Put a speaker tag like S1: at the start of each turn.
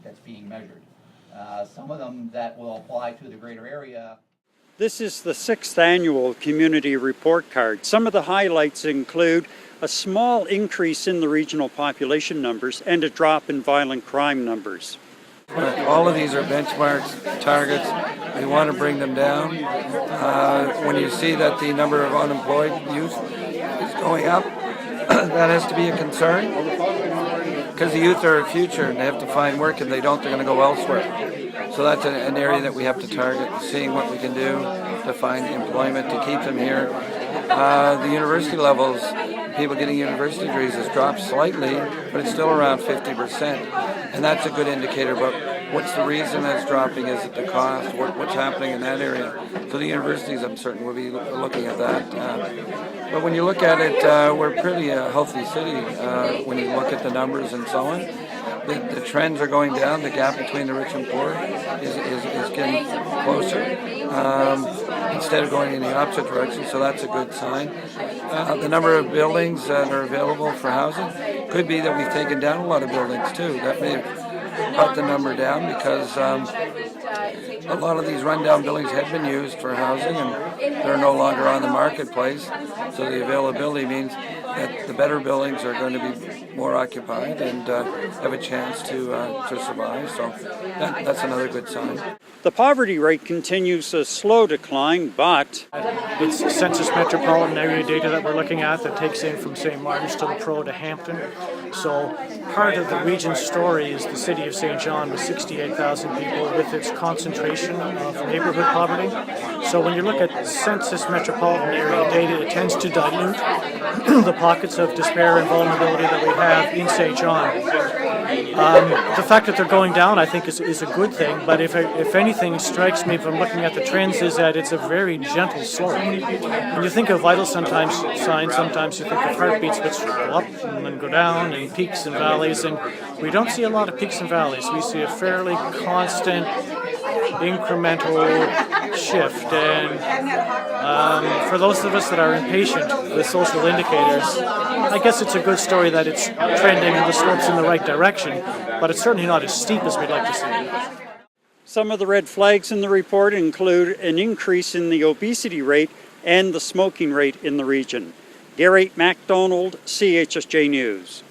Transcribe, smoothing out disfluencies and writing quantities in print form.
S1: That's being measured. Some of them that will apply to the greater area.
S2: This is the 6th annual community report card. Some of the highlights include a small increase in the regional population numbers and a drop in violent crime numbers.
S3: All of these are benchmarks, targets. We want to bring them down. When you see that the number of unemployed youth is going up, that has to be a concern, because the youth are our future and they have to find work. If they don't, they're going to go elsewhere. So that's an area that we have to target, seeing what we can do to find employment to keep them here. The university levels, people getting university degrees, has dropped slightly, but it's still around 50%. And that's a good indicator. But what's the reason that's dropping? Is it the cost? What's happening in that area? So the universities, I'm certain, will be looking at that. But when you look at it, we're pretty healthy city when you look at the numbers and so on. The trends are going down. The gap between the rich and poor is getting closer instead of going in the opposite direction, so that's a good sign. The number of buildings that are available for housing could be that we've taken down a lot of buildings too. That may have brought the number down because a lot of these rundown buildings had been used for housing and they're no longer on the marketplace, so the availability means that the better buildings are going to be more occupied and have a chance to survive. So that's another good sign.
S2: The poverty rate continues a slow decline, but
S4: it's Census Metropolitan Area data that we're looking at that takes in from St. Martin's to Latrobe to Hampton. So part of the region's story is the city of St. John with 68,000 people with its concentration of neighborhood poverty. So when you look at Census Metropolitan Area data, it tends to dilute the pockets of despair and vulnerability that we have in St. John. The fact that they're going down, I think, is a good thing, but if anything strikes me from looking at the trends is that it's a very gentle slope. When you think of vital signs, sometimes you think of heartbeats which go up and then go down, and peaks and valleys, and we don't see a lot of peaks and valleys. We see a fairly constant, incremental shift, and for those of us that are impatient with social indicators, I guess it's a good story that it's trending and the slope's in the right direction, but it's certainly not as steep as we'd like to see.
S2: some of the red flags in the report include an increase in the obesity rate and the smoking rate in the region. Gary MacDonald, CHSJ News.